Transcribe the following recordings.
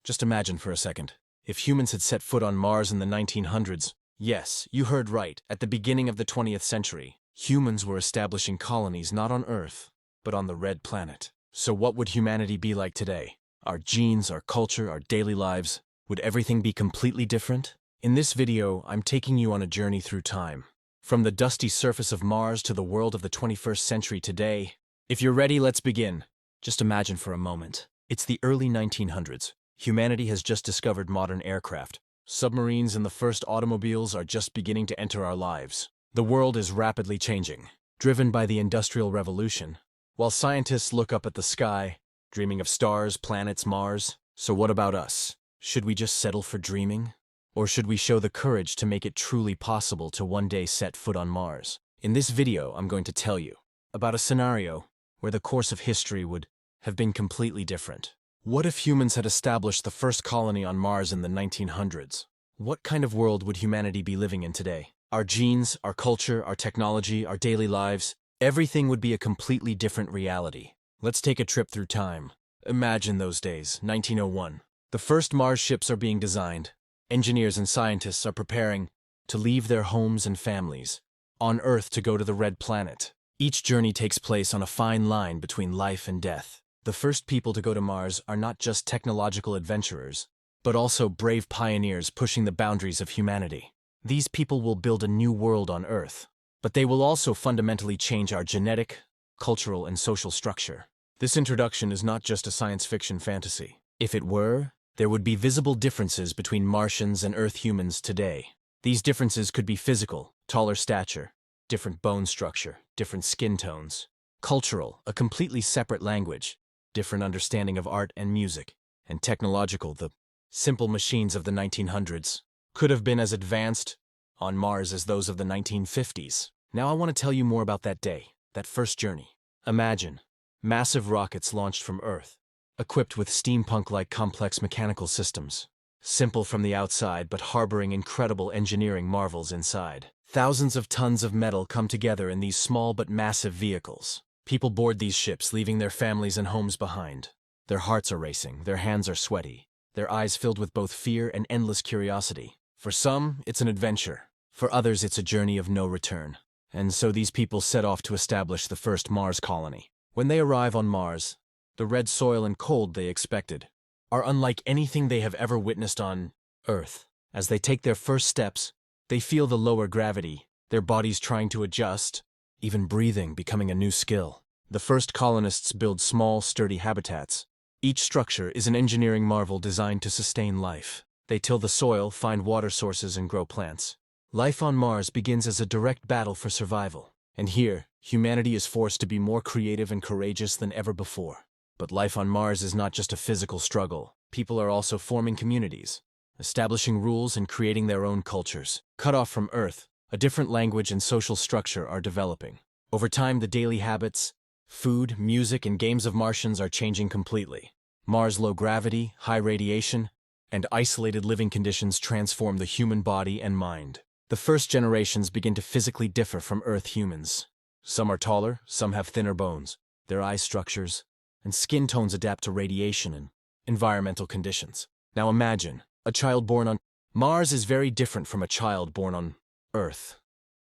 Just imagine for a second. If humans had set foot on Mars in the 1900s, yes, you heard right, at the beginning of the 20th century, humans were establishing colonies not on Earth, but on the Red Planet. So what would humanity be like today? Our genes, our culture, our daily lives, would everything be completely different? In this video, I'm taking you on a journey through time. From the dusty surface of Mars to the world of the 21st century today. If you're ready, let's begin. Just imagine for a moment. It's the early 1900s. Humanity has just discovered modern aircraft. Submarines and the first automobiles are just beginning to enter our lives. The world is rapidly changing, driven by the Industrial Revolution. While scientists look up at the sky, dreaming of stars, planets, Mars, so what about us? Should we just settle for dreaming? Or should we show the courage to make it truly possible to one day set foot on Mars? In this video, I'm going to tell you about a scenario where the course of history would have been completely different. What if humans had established the first colony on Mars in the 1900s? What kind of world would humanity be living in today? Our genes, our culture, our technology, our daily lives, everything would be a completely different reality. Let's take a trip through time. Imagine those days, 1901. The first Mars ships are being designed. Engineers and scientists are preparing to leave their homes and families on Earth to go to the Red Planet. Each journey takes place on a fine line between life and death. The first people to go to Mars are not just technological adventurers, but also brave pioneers pushing the boundaries of humanity. These people will build a new world on Earth, but they will also fundamentally change our genetic, cultural, and social structure. This introduction is not just a science fiction fantasy. If it were, there would be visible differences between Martians and Earth humans today. These differences could be physical, taller stature, different bone structure, different skin tones. Cultural, a completely separate language, different understanding of art and music. And technological, the simple machines of the 1900s could have been as advanced on Mars as those of the 1950s. Now I want to tell you more about that day, that first journey. Imagine massive rockets launched from Earth, equipped with steampunk-like complex mechanical systems. Simple from the outside, but harboring incredible engineering marvels inside. Thousands of tons of metal come together in these small but massive vehicles. People board these ships, leaving their families and homes behind. Their hearts are racing, their hands are sweaty, their eyes filled with both fear and endless curiosity. For some, it's an adventure. For others, it's a journey of no return. And so these people set off to establish the first Mars colony. When they arrive on Mars, the red soil and cold they expected are unlike anything they have ever witnessed on Earth. As they take their first steps, they feel the lower gravity, their bodies trying to adjust, even breathing becoming a new skill. The first colonists build small, sturdy habitats. Each structure is an engineering marvel designed to sustain life. They till the soil, find water sources, and grow plants. Life on Mars begins as a direct battle for survival. And here, humanity is forced to be more creative and courageous than ever before. But life on Mars is not just a physical struggle. People are also forming communities, establishing rules and creating their own cultures. Cut off from Earth, a different language and social structure are developing. Over time, the daily habits, food, music, and games of Martians are changing completely. Mars' low gravity, high radiation, and isolated living conditions transform the human body and mind. The first generations begin to physically differ from Earth humans. Some are taller, some have thinner bones. Their eye structures and skin tones adapt to radiation and environmental conditions. Now imagine, a child born on Mars is very different from a child born on Earth.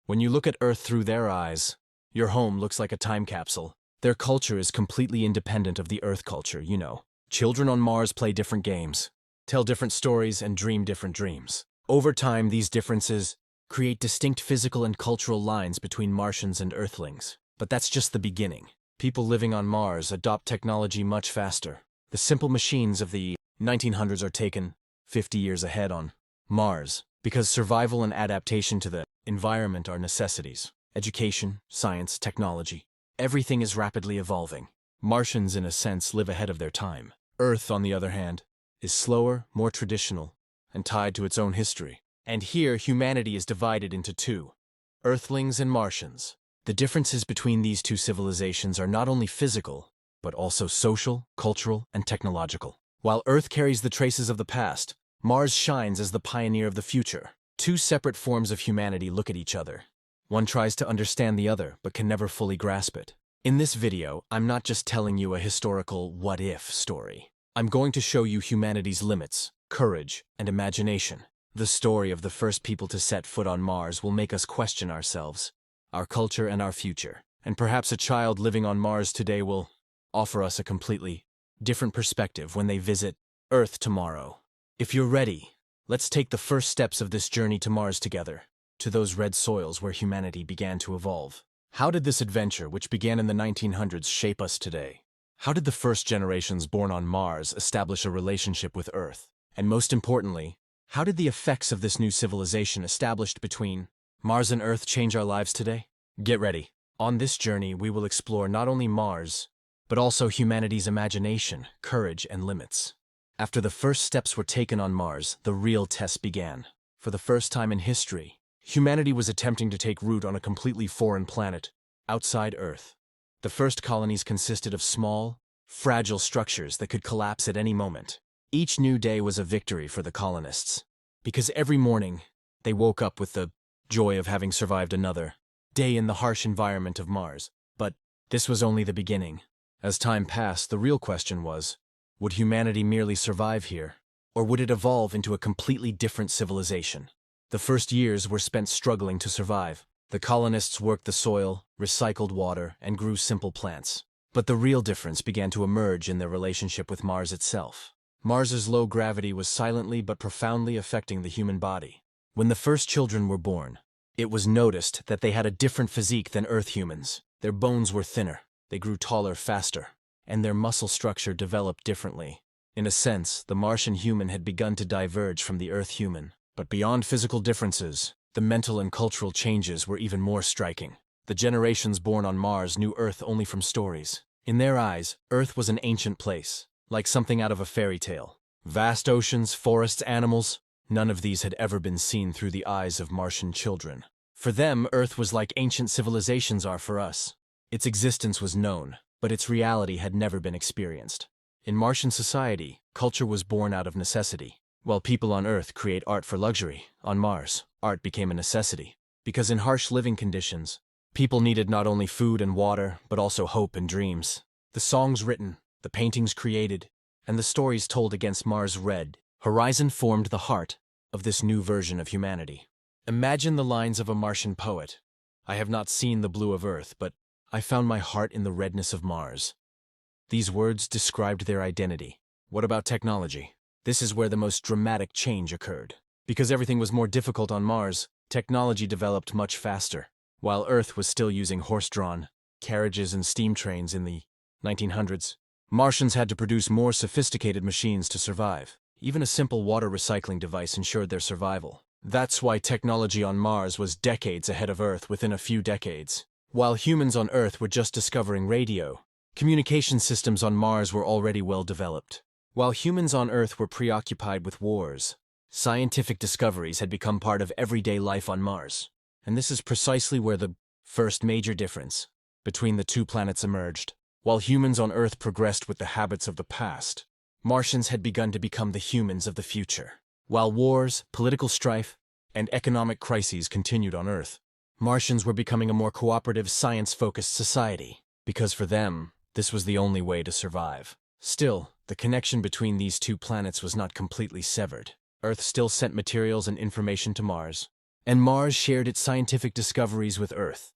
When you look at Earth through their eyes, your home looks like a time capsule. Their culture is completely independent of the Earth culture, you know. Children on Mars play different games, tell different stories, and dream different dreams. Over time, these differences create distinct physical and cultural lines between Martians and Earthlings. But that's just the beginning. People living on Mars adopt technology much faster. The simple machines of the 1900s are taken 50 years ahead on Mars, because survival and adaptation to the environment are necessities. Education, science, technology, everything is rapidly evolving. Martians, in a sense, live ahead of their time. Earth, on the other hand, is slower, more traditional, and tied to its own history. And here, humanity is divided into two: Earthlings and Martians. The differences between these two civilizations are not only physical, but also social, cultural, and technological. While Earth carries the traces of the past, Mars shines as the pioneer of the future. Two separate forms of humanity look at each other. One tries to understand the other, but can never fully grasp it. In this video, I'm not just telling you a historical what-if story. I'm going to show you humanity's limits, courage, and imagination. The story of the first people to set foot on Mars will make us question ourselves, our culture, and our future. And perhaps a child living on Mars today will offer us a completely different perspective when they visit Earth tomorrow. If you're ready, let's take the first steps of this journey to Mars together, to those red soils where humanity began to evolve. How did this adventure, which began in the 1900s, shape us today? How did the first generations born on Mars establish a relationship with Earth? And most importantly, how did the effects of this new civilization established between Mars and Earth change our lives today? Get ready. On this journey, we will explore not only Mars, but also humanity's imagination, courage, and limits. After the first steps were taken on Mars, the real test began. For the first time in history, humanity was attempting to take root on a completely foreign planet, outside Earth. The first colonies consisted of small, fragile structures that could collapse at any moment. Each new day was a victory for the colonists, because every morning they woke up with the joy of having survived another day in the harsh environment of Mars. But this was only the beginning. As time passed, the real question was, would humanity merely survive here, or would it evolve into a completely different civilization? The first years were spent struggling to survive. The colonists worked the soil, recycled water, and grew simple plants. But the real difference began to emerge in their relationship with Mars itself. Mars's low gravity was silently but profoundly affecting the human body. When the first children were born, it was noticed that they had a different physique than Earth humans. Their bones were thinner, they grew taller faster, and their muscle structure developed differently. In a sense, the Martian human had begun to diverge from the Earth human. But beyond physical differences, the mental and cultural changes were even more striking. The generations born on Mars knew Earth only from stories. In their eyes, Earth was an ancient place, like something out of a fairy tale. Vast oceans, forests, animals, none of these had ever been seen through the eyes of Martian children. For them, Earth was like ancient civilizations are for us. Its existence was known, but its reality had never been experienced. In Martian society, culture was born out of necessity. While people on Earth create art for luxury, on Mars, art became a necessity. Because in harsh living conditions, people needed not only food and water, but also hope and dreams. The songs written, the paintings created, and the stories told against Mars' red horizon formed the heart of this new version of humanity. Imagine the lines of a Martian poet. I have not seen the blue of Earth, but I found my heart in the redness of Mars. These words described their identity. What about technology? This is where the most dramatic change occurred. Because everything was more difficult on Mars, technology developed much faster. While Earth was still using horse-drawn carriages and steam trains in the 1900s, Martians had to produce more sophisticated machines to survive. Even a simple water recycling device ensured their survival. That's why technology on Mars was decades ahead of Earth within a few decades. While humans on Earth were just discovering radio, communication systems on Mars were already well developed. While humans on Earth were preoccupied with wars, scientific discoveries had become part of everyday life on Mars. And this is precisely where the first major difference between the two planets emerged. While humans on Earth progressed with the habits of the past, Martians had begun to become the humans of the future. While wars, political strife, and economic crises continued on Earth, Martians were becoming a more cooperative, science-focused society, because for them, this was the only way to survive. Still, the connection between these two planets was not completely severed. Earth still sent materials and information to Mars, and Mars shared its scientific discoveries with Earth.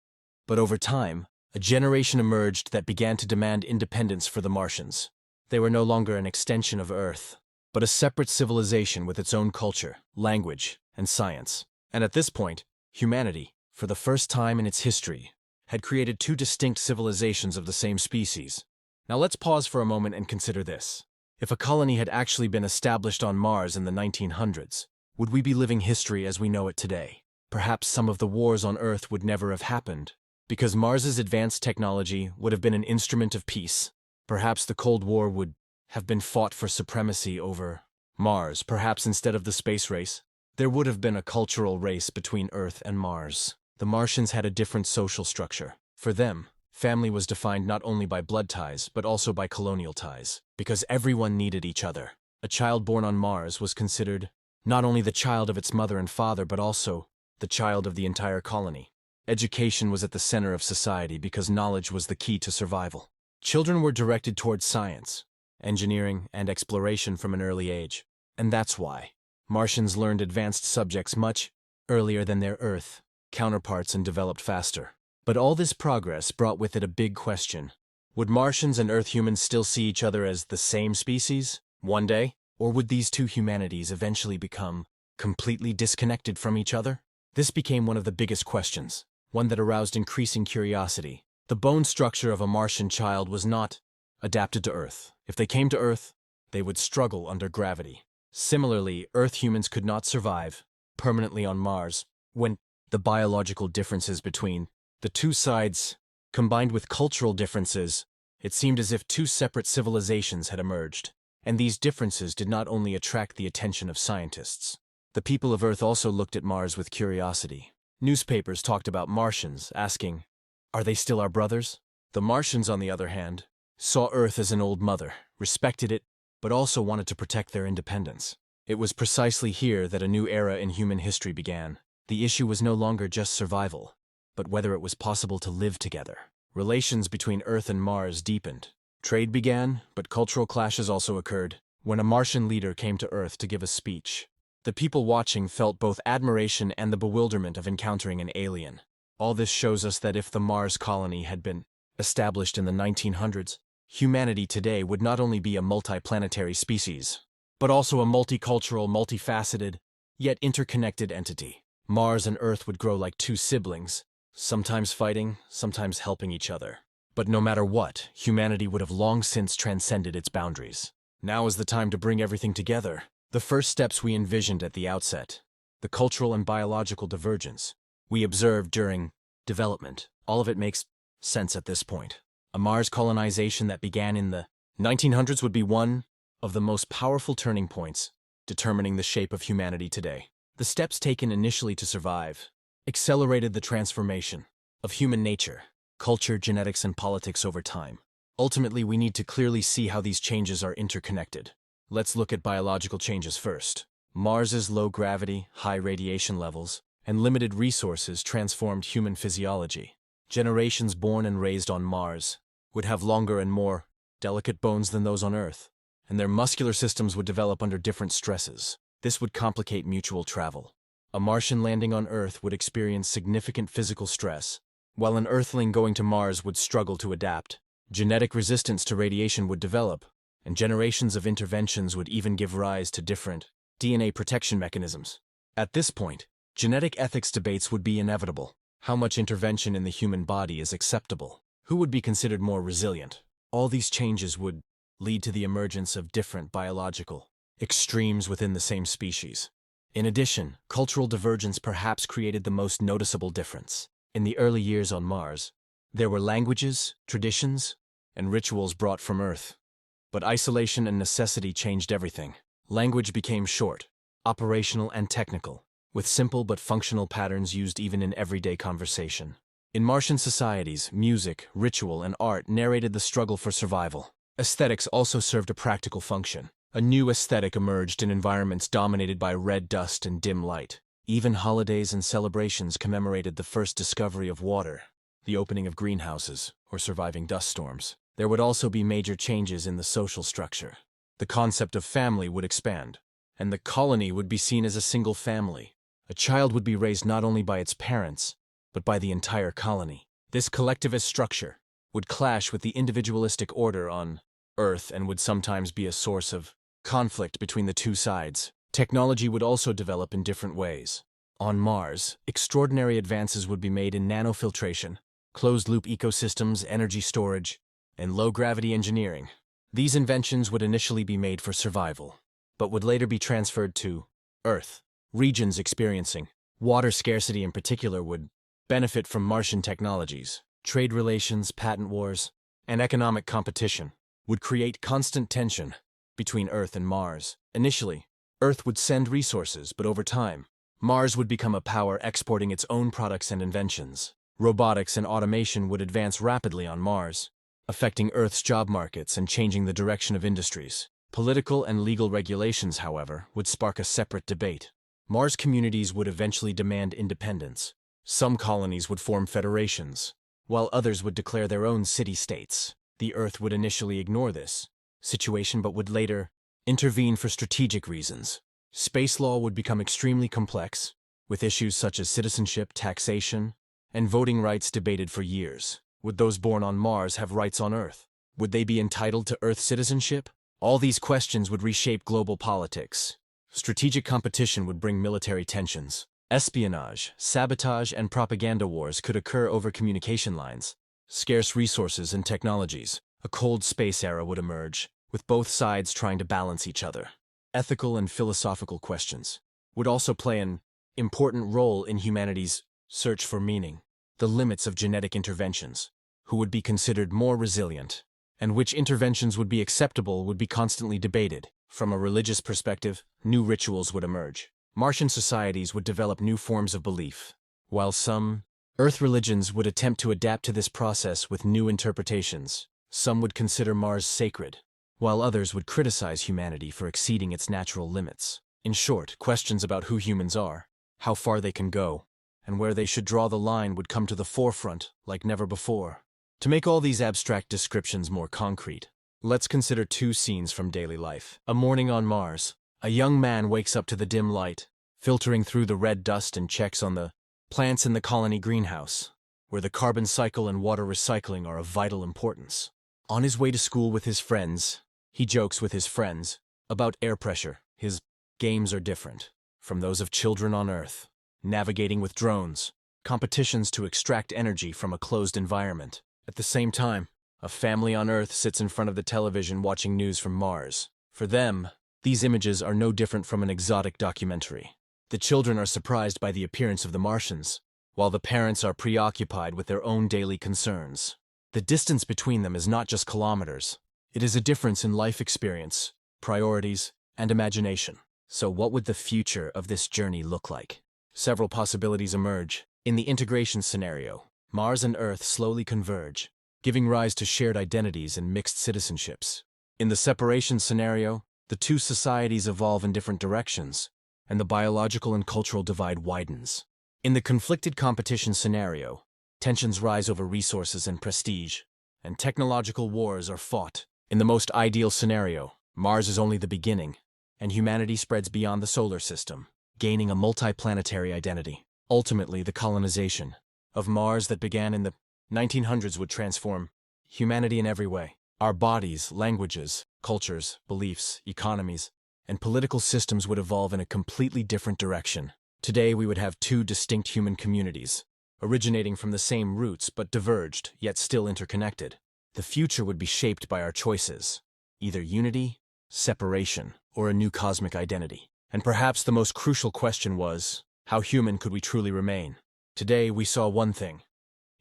But over time, a generation emerged that began to demand independence for the Martians. They were no longer an extension of Earth, but a separate civilization with its own culture, language, and science. And at this point, humanity, for the first time in its history, had created two distinct civilizations of the same species. Now let's pause for a moment and consider this. If a colony had actually been established on Mars in the 1900s, would we be living history as we know it today? Perhaps some of the wars on Earth would never have happened, because Mars's advanced technology would have been an instrument of peace. Perhaps the Cold War would have been fought for supremacy over Mars. Perhaps instead of the space race, there would have been a cultural race between Earth and Mars. The Martians had a different social structure. For them, family was defined not only by blood ties, but also by colonial ties, because everyone needed each other. A child born on Mars was considered not only the child of its mother and father, but also the child of the entire colony. Education was at the center of society because knowledge was the key to survival. Children were directed towards science, engineering, and exploration from an early age. And that's why Martians learned advanced subjects much earlier than their Earth counterparts and developed faster. But all this progress brought with it a big question. Would Martians and Earth humans still see each other as the same species one day? Or would these two humanities eventually become completely disconnected from each other? This became one of the biggest questions, one that aroused increasing curiosity. The bone structure of a Martian child was not adapted to Earth. If they came to Earth, they would struggle under gravity. Similarly, Earth humans could not survive permanently on Mars. When the biological differences between the two sides combined with cultural differences, it seemed as if two separate civilizations had emerged. And these differences did not only attract the attention of scientists. The people of Earth also looked at Mars with curiosity. Newspapers talked about Martians, asking, "Are they still our brothers?" The Martians, on the other hand, saw Earth as an old mother, respected it, but also wanted to protect their independence. It was precisely here that a new era in human history began. The issue was no longer just survival, but whether it was possible to live together. Relations between Earth and Mars deepened. Trade began, but cultural clashes also occurred. When a Martian leader came to Earth to give a speech, the people watching felt both admiration and the bewilderment of encountering an alien. All this shows us that if the Mars colony had been established in the 1900s, humanity today would not only be a multiplanetary species, but also a multicultural, multifaceted, yet interconnected entity. Mars and Earth would grow like two siblings, sometimes fighting, sometimes helping each other. But no matter what, humanity would have long since transcended its boundaries. Now is the time to bring everything together. The first steps we envisioned at the outset, the cultural and biological divergence we observed during development, all of it makes sense at this point. A Mars colonization that began in the 1900s would be one of the most powerful turning points determining the shape of humanity today. The steps taken initially to survive accelerated the transformation of human nature, culture, genetics, and politics over time. Ultimately, we need to clearly see how these changes are interconnected. Let's look at biological changes first. Mars's low gravity, high radiation levels, and limited resources transformed human physiology. Generations born and raised on Mars would have longer and more delicate bones than those on Earth, and their muscular systems would develop under different stresses. This would complicate mutual travel. A Martian landing on Earth would experience significant physical stress, while an Earthling going to Mars would struggle to adapt. Genetic resistance to radiation would develop, and generations of interventions would even give rise to different DNA protection mechanisms. At this point, genetic ethics debates would be inevitable. How much intervention in the human body is acceptable? Who would be considered more resilient? All these changes would lead to the emergence of different biological extremes within the same species. In addition, cultural divergence perhaps created the most noticeable difference. In the early years on Mars, there were languages, traditions, and rituals brought from Earth. But isolation and necessity changed everything. Language became short, operational, and technical, with simple but functional patterns used even in everyday conversation. In Martian societies, music, ritual, and art narrated the struggle for survival. Aesthetics also served a practical function. A new aesthetic emerged in environments dominated by red dust and dim light. Even holidays and celebrations commemorated the first discovery of water, the opening of greenhouses, or surviving dust storms. There would also be major changes in the social structure. The concept of family would expand, and the colony would be seen as a single family. A child would be raised not only by its parents, but by the entire colony. This collectivist structure would clash with the individualistic order on Earth and would sometimes be a source of conflict between the two sides. Technology would also develop in different ways. On Mars, extraordinary advances would be made in nanofiltration, closed-loop ecosystems, energy storage, and low-gravity engineering. These inventions would initially be made for survival, but would later be transferred to Earth. Regions experiencing water scarcity in particular would benefit from Martian technologies. Trade relations, patent wars, and economic competition would create constant tension between Earth and Mars. Initially, Earth would send resources, but over time, Mars would become a power exporting its own products and inventions. Robotics and automation would advance rapidly on Mars, affecting Earth's job markets and changing the direction of industries. Political and legal regulations, however, would spark a separate debate. Mars communities would eventually demand independence. Some colonies would form federations, while others would declare their own city-states. The Earth would initially ignore this, situation but would later intervene for strategic reasons. Space law would become extremely complex, with issues such as citizenship, taxation, and voting rights debated for years. Would those born on Mars have rights on Earth? Would they be entitled to Earth citizenship? All these questions would reshape global politics. Strategic competition would bring military tensions. Espionage, sabotage, and propaganda wars could occur over communication lines. Scarce resources and technologies. A cold space era would emerge, with both sides trying to balance each other. Ethical and philosophical questions would also play an important role in humanity's search for meaning. The limits of genetic interventions, who would be considered more resilient, and which interventions would be acceptable would be constantly debated. From a religious perspective, new rituals would emerge. Martian societies would develop new forms of belief, while some Earth religions would attempt to adapt to this process with new interpretations. Some would consider Mars sacred, while others would criticize humanity for exceeding its natural limits. In short, questions about who humans are, how far they can go, and where they should draw the line would come to the forefront like never before. To make all these abstract descriptions more concrete, let's consider two scenes from daily life. A morning on Mars. A young man wakes up to the dim light, filtering through the red dust, and checks on the plants in the colony greenhouse, where the carbon cycle and water recycling are of vital importance. On his way to school with his friends, he jokes with his friends about air pressure. His games are different from those of children on Earth, navigating with drones, competitions to extract energy from a closed environment. At the same time, a family on Earth sits in front of the television watching news from Mars. For them, these images are no different from an exotic documentary. The children are surprised by the appearance of the Martians, while the parents are preoccupied with their own daily concerns. The distance between them is not just kilometers. It is a difference in life experience, priorities, and imagination. So what would the future of this journey look like? Several possibilities emerge. In the integration scenario, Mars and Earth slowly converge, giving rise to shared identities and mixed citizenships. In the separation scenario, the two societies evolve in different directions, and the biological and cultural divide widens. In the conflicted competition scenario, tensions rise over resources and prestige, and technological wars are fought. In the most ideal scenario, Mars is only the beginning, and humanity spreads beyond the solar system, gaining a multiplanetary identity. Ultimately, the colonization of Mars that began in the 1900s would transform humanity in every way. Our bodies, languages, cultures, beliefs, economies, and political systems would evolve in a completely different direction. Today, we would have two distinct human communities, originating from the same roots but diverged, yet still interconnected. The future would be shaped by our choices, either unity, separation, or a new cosmic identity. And perhaps the most crucial question was, how human could we truly remain? Today, we saw one thing.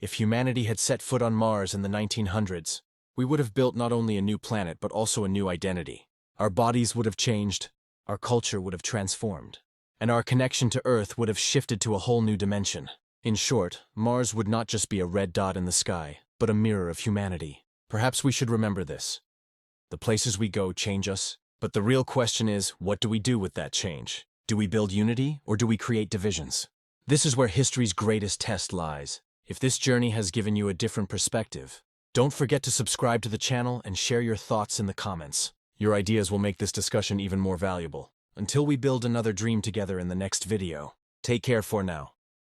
If humanity had set foot on Mars in the 1900s, we would have built not only a new planet but also a new identity. Our bodies would have changed, our culture would have transformed, and our connection to Earth would have shifted to a whole new dimension. In short, Mars would not just be a red dot in the sky, but a mirror of humanity. Perhaps we should remember this. The places we go change us, but the real question is, what do we do with that change? Do we build unity, or do we create divisions? This is where history's greatest test lies. If this journey has given you a different perspective, don't forget to subscribe to the channel and share your thoughts in the comments. Your ideas will make this discussion even more valuable. Until we build another dream together in the next video, take care for now.